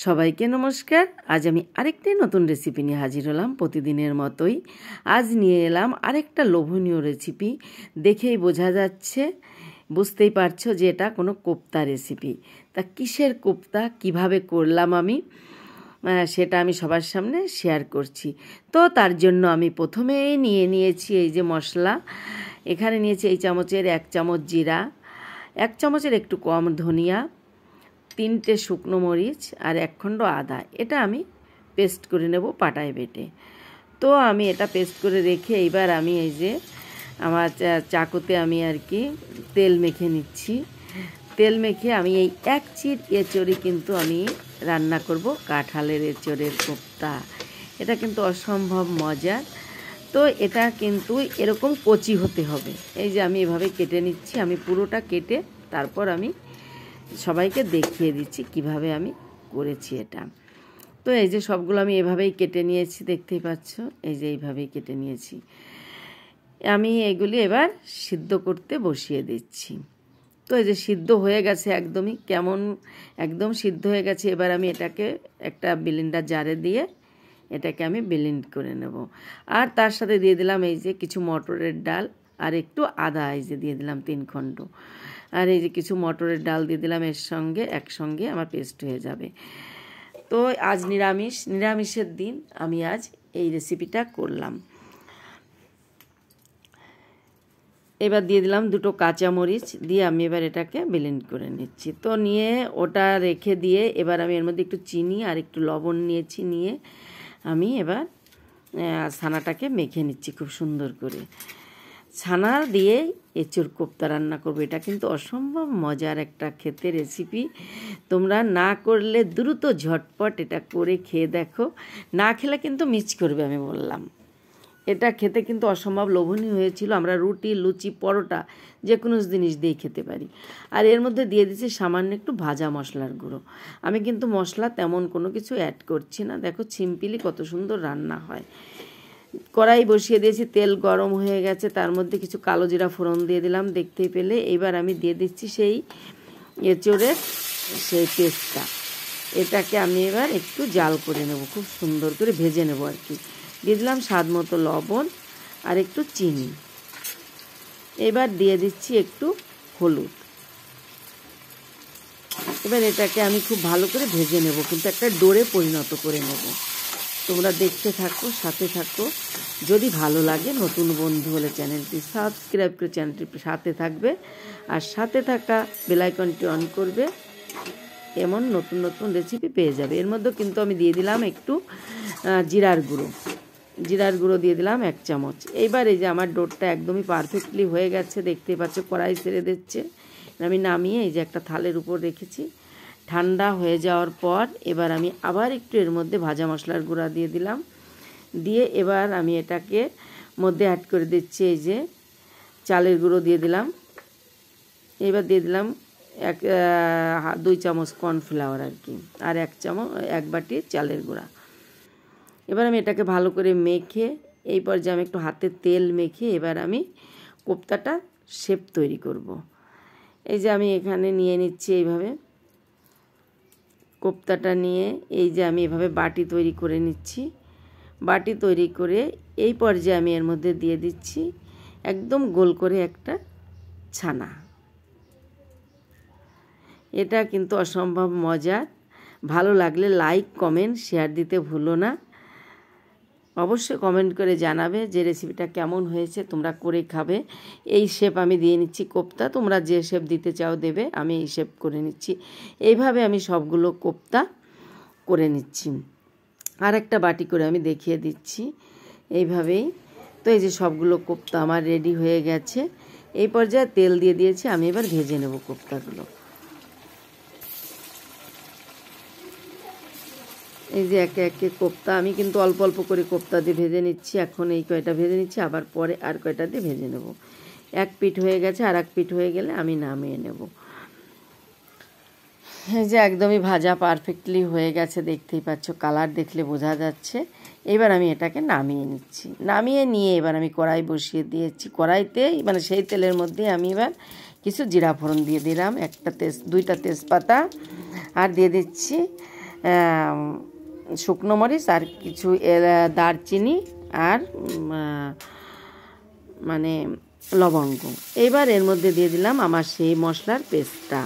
সবাইকে নমস্কার। আজ আমি আরেকটি নতুন রেসিপি নিয়ে হাজির হলাম প্রতিদিনের মতোই। আজ নিয়ে এলাম আরেকটা লোভনীয় রেসিপি। দেখেই বোঝা যাচ্ছে, বুঝতেই পারছো যে এটা কোনো কোপ্তা রেসিপি। তা কিসের কোপ্তা, কিভাবে করলাম আমি, সেটা আমি সবার সামনে শেয়ার করছি। তো তার জন্য আমি প্রথমেই নিয়েছি এই যে মশলা। এখানে নিয়েছি এই চামচের 1 চামচ জিরা, 1 চামচের একটু কম ধনিয়া, 3টে শুকনো মরিচ আর 1 খণ্ড আদা। এটা আমি পেস্ট করে নেব পাটায় বেটে। তো আমি এটা পেস্ট করে রেখে এইবার আমি এই যে আমার চাকুতে আমি আর কি তেল মেখে নিচ্ছি। তেল মেখে আমি এই 1 চিট এঁচড়ই কিন্তু আমি রান্না করব কাঁঠালের এঁচড়ের কোপ্তা। এটা কিন্তু অসম্ভব মজার। তো এটা কিন্তু এরকম কচি হতে হবে। এই যে আমি এভাবে কেটে নিচ্ছি, আমি পুরোটা কেটে তারপর আমি সবাইকে দেখিয়ে দিচ্ছি কিভাবে আমি করেছি এটা। তো এই যে সবগুলো আমি এভাবেই কেটে নিয়েছি, দেখতেই পাচ্ছ, এই যে এইভাবেই কেটে নিয়েছি। আমি এগুলি এবার সিদ্ধ করতে বসিয়ে দিচ্ছি। তো এই যে সিদ্ধ হয়ে গেছে, একদম সিদ্ধ হয়ে গেছে। এবার আমি এটাকে একটা ব্লেন্ডার জারে দিয়ে এটাকে আমি ব্লেন্ড করে নেব। আর তার সাথে দিয়ে দিলাম এই যে কিছু মটরের ডাল আর একটু আদা, এই যে দিয়ে দিলাম 3 খণ্ড। আর এই যে কিছু মটরের ডাল দিয়ে দিলাম এর সঙ্গে, একসঙ্গে আমার পেস্ট হয়ে যাবে। তো আজ নিরামিষের দিন আমি আজ এই রেসিপিটা করলাম। এবার দিয়ে দিলাম 2টো কাঁচামরিচ, দিয়ে আমি এবার এটাকে ব্লেন্ড করে নিচ্ছি। তো নিয়ে ওটা রেখে দিয়ে এবার আমি এর মধ্যে একটু চিনি আর একটু লবণ নিয়েছি। নিয়ে আমি এবার ছানাটাকে মেখে নিচ্ছি খুব সুন্দর করে। ছানা দিয়ে এঁচড় কোপ্তা রান্না করবো। এটা কিন্তু অসম্ভব মজার একটা খেতে রেসিপি। তোমরা না করলে দ্রুত ঝটপট এটা করে খেয়ে দেখো। না খেলে কিন্তু মিস করবে, আমি বললাম। এটা খেতে কিন্তু অসম্ভব লোভনীয় হয়েছিল। আমরা রুটি, লুচি, পরোটা যে কোনো জিনিস দিয়ে খেতে পারি। আর এর মধ্যে দিয়ে দিচ্ছি সামান্য একটু ভাজা মশলার গুঁড়ো। আমি কিন্তু মশলা তেমন কোনো কিছু অ্যাড করছি না। দেখো সিম্পলি কত সুন্দর রান্না হয়। কড়াই বসিয়ে দিয়েছি, তেল গরম হয়ে গেছে, তার মধ্যে কিছু কালো জিরা ফোড়ন দিয়ে দিলাম, দেখতেই পেলে। এবার আমি দিয়ে দিচ্ছি সেই এঁচড়ের সেই পেস্টটা। এটাকে আমি এবার একটু জাল করে নেব, খুব সুন্দর করে ভেজে নেব আর কি। দিয়ে দিলাম স্বাদ মতো লবণ আর একটু চিনি। এবার দিয়ে দিচ্ছি একটু হলুদ। এবার এটাকে আমি খুব ভালো করে ভেজে নেব, কিন্তু একটা ডোরে পরিণত করে নেব। তোমরা দেখতে থাকো, সাথে থাকো। যদি ভালো লাগে, নতুন বন্ধু হলে চ্যানেলটি সাবস্ক্রাইব করে চ্যানেলটির সাথে থাকবে, আর সাথে থাকা বেল আইকনটি অন করবে। এমন নতুন নতুন রেসিপি পেয়ে যাবে। এর মধ্যে কিন্তু আমি দিয়ে দিলাম একটু জিরার গুঁড়ো দিয়ে দিলাম 1 চামচ। এইবার এই যে আমার ডোরটা একদমই পারফেক্টলি হয়ে গেছে, দেখতে পাচ্ছ কড়াই ছেড়ে দিচ্ছে। আমি নামিয়ে এই যে একটা থালের উপর রেখেছি। ঠান্ডা হয়ে যাওয়ার পর এবার আমি আবার একটু এর মধ্যে ভাজা মশলার গুঁড়া দিয়ে দিলাম। দিয়ে এবার আমি এটাকে মধ্যে অ্যাড করে দিচ্ছি এই যে চালের গুঁড়ো দিয়ে দিলাম। এবার দিয়ে দিলাম 2 চামচ কর্নফ্লাওয়ার আর কি, আর 1 বাটি চালের গুঁড়া। এবার আমি এটাকে ভালো করে মেখে, এই পর্যায়ে আমি একটু হাতে তেল মেখে এবার আমি কোপ্তাটা শেপ তৈরি করব। এই যে আমি এখানে নিয়ে নিচ্ছি এইভাবে কোপ্তাটা নিয়ে, এই যে আমি এভাবে বাটি তৈরি করে নিচ্ছি। বাটি তৈরি করে এই পর্যায়ে আমি এর মধ্যে দিয়ে দিচ্ছি একদম গোল করে একটা ছানা। এটা কিন্তু অসম্ভব মজার। ভালো লাগলে লাইক, কমেন্ট, শেয়ার দিতে ভুলো না। অবশ্যই কমেন্ট করে জানাবে যে রেসিপিটা কেমন হয়েছে, তোমরা করে খাবে। এই শেপ আমি দিয়ে নিচ্ছি কোপ্তা, তোমরা যে শেপ দিতে চাও দেবে, আমি এই শেপ করে নিচ্ছি। এইভাবে আমি সবগুলো কোপ্তা করে নিচ্ছি। আর একটা বাটি করে আমি দেখিয়ে দিচ্ছি এইভাবেই। তো এই যে সবগুলো কোপ্তা আমার রেডি হয়ে গেছে। এই পর্যায়ে তেল দিয়ে দিয়েছি, আমি এবার ভেজে নেব কোপ্তাগুলো। এই যে একে একে কোপ্তা আমি কিন্তু অল্প অল্প করে কোপ্তা দিয়ে ভেজে নিচ্ছি। এখন এই কয়টা ভেজে নিচ্ছি, আবার পরে আর কয়টা দিয়ে ভেজে নেব। 1 পিঠ হয়ে গেছে, আর 1 পিঠ হয়ে গেলে আমি নামিয়ে নেব। এই যে একদমই ভাজা পারফেক্টলি হয়ে গেছে, দেখতেই পাচ্ছ, কালার দেখলে বোঝা যাচ্ছে। এবার আমি এটাকে নামিয়ে নিচ্ছি। নামিয়ে নিয়ে এবার আমি কড়াই বসিয়ে দিয়েছি। কড়াইতে মানে সেই তেলের মধ্যে আমি এবার কিছু জিরা ফোড়ন দিয়ে দিলাম, 2টা তেজপাতা, আর দিয়ে দিচ্ছি শুকনো মরিচ আর কিছু দারচিনি আর মানে লবঙ্গ। এবার এর মধ্যে দিয়ে দিলাম আমার সেই মশলার পেস্টটা,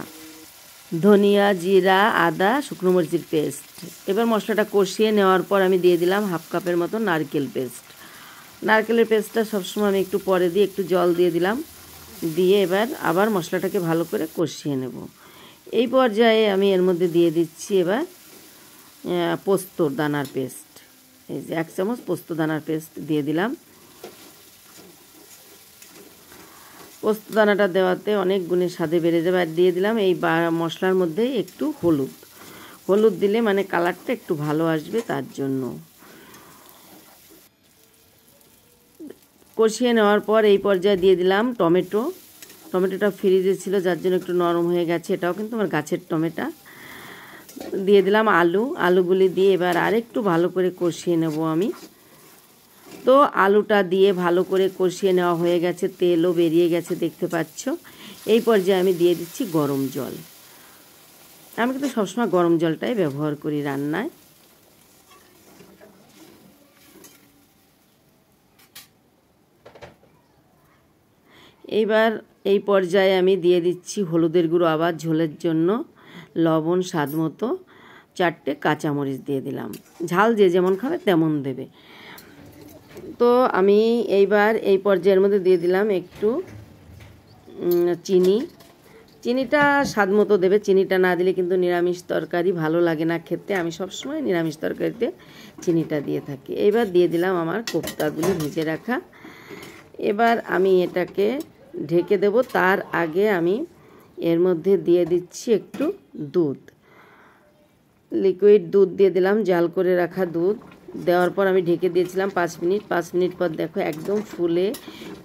ধনিয়া, জিরা, আদা, শুকনো মরিচের পেস্ট। এবার মশলাটা কষিয়ে নেওয়ার পর আমি দিয়ে দিলাম হাফ কাপের মতো নারকেল পেস্ট। নারকেলের পেস্টটা সবসময় আমি একটু পরে দিয়ে একটু জল দিয়ে দিলাম, দিয়ে এবার আবার মশলাটাকে ভালো করে কষিয়ে নেব। এই পর্যায়ে আমি এর মধ্যে দিয়ে দিচ্ছি এবার পোস্তর দানার পেস্ট। এই যে 1 চামচ পোস্ত দানার পেস্ট দিয়ে দিলাম। পোস্ত দানাটা দেওয়াতে অনেক গুণে স্বাদে বেড়ে যাবে। আর দিয়ে দিলাম এই মশলার মধ্যে একটু হলুদ দিলে মানে কালারটা একটু ভালো আসবে, তার জন্য। কষিয়ে নেওয়ার পর এই পর্যায়ে দিয়ে দিলাম টমেটোটা ফ্রিজে ছিল যার জন্য একটু নরম হয়ে গেছে, এটাও কিন্তু আমার গাছের টমেটো। দিয়ে দিলাম আলুগুলি দিয়ে এবার আরেকটু ভালো করে কষিয়ে নেব আমি। তো আলুটা দিয়ে ভালো করে কষিয়ে নেওয়া হয়ে গেছে, তেলও বেরিয়ে গেছে দেখতে পাচ্ছ। এই পর্যায়ে আমি দিয়ে দিচ্ছি গরম জল। আমি কিন্তু সবসময় গরম জলটাই ব্যবহার করি রান্নায়। এইবার এই পর্যায়ে আমি দিয়ে দিচ্ছি হলুদের গুঁড়ো, আবার ঝোলের জন্য লবণ স্বাদ মতো, 4টে কাঁচামরিচ দিয়ে দিলাম। ঝাল যে যেমন খাবে তেমন দেবে। তো আমি এইবার এই পর্যায়ের মধ্যে দিয়ে দিলাম একটু চিনিটা স্বাদ মতো দেবে। চিনিটা না দিলে কিন্তু নিরামিষ তরকারি ভালো লাগে না খেতে। আমি সবসময় নিরামিষ তরকারিতে চিনিটা দিয়ে থাকি। এইবার দিয়ে দিলাম আমার কোপ্তাগুলি ভেজে রাখা। এবার আমি এটাকে ঢেকে দেব। তার আগে আমি এর মধ্যে দিয়ে দিচ্ছি একটু লিকুইড দুধ দিয়ে দিলাম, জাল করে রাখা দুধ। দেওয়ার পর আমি ঢেকে দিয়েছিলাম 5 মিনিট। 5 মিনিট পর দেখো একদম ফুলে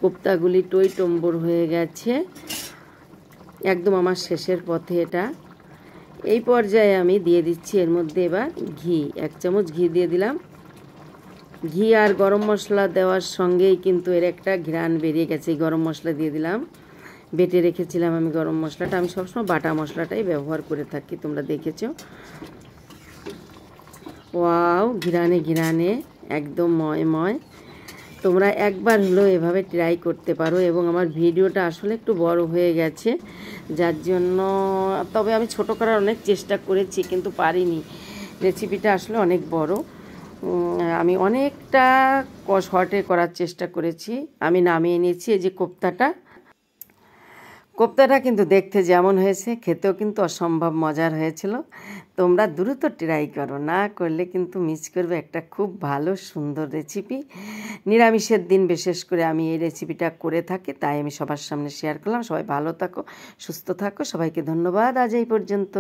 কোপ্তাগুলি টই টম্বর হয়ে গেছে, একদম আমার শেষের পথে এটা। এই পর্যায়ে আমি দিয়ে দিচ্ছি এর মধ্যে এবার ঘি, 1 চামচ ঘি দিয়ে দিলাম। ঘি আর গরম মশলা দেওয়ার সঙ্গেই কিন্তু এর একটা ঘ্রাণ বেরিয়ে গেছে। এই গরম মশলা দিয়ে দিলাম, বেটে রেখেছিলাম আমি গরম মশলাটা। আমি সবসময় বাটা মশলাটাই ব্যবহার করে থাকি, তোমরা দেখেছো। ওয়াও, ঘ্রাণে একদম ময়। তোমরা একবার হলেও এভাবে ট্রাই করতে পারো। এবং আমার ভিডিওটা আসলে একটু বড় হয়ে গেছে, যার জন্য তবে আমি ছোট করার অনেক চেষ্টা করেছি কিন্তু পারিনি। রেসিপিটা আসলে অনেক বড়, আমি অনেকটা শর্টে করার চেষ্টা করেছি। আমি নামিয়ে নিয়েছি। এই যে কোপ্তাটা কিন্তু দেখতে যেমন হয়েছে খেতেও কিন্তু অসম্ভব মজার হয়েছিল। তোমরা দ্রুত ট্রাই করো, না করলে কিন্তু মিস করবে একটা খুব ভালো সুন্দর রেসিপি। নিরামিষের দিন বিশেষ করে আমি এই রেসিপিটা করে থাকি, তাই আমি সবার সামনে শেয়ার করলাম। সবাই ভালো থাকো, সুস্থ থাকো, সবাইকে ধন্যবাদ। আজ এই পর্যন্ত।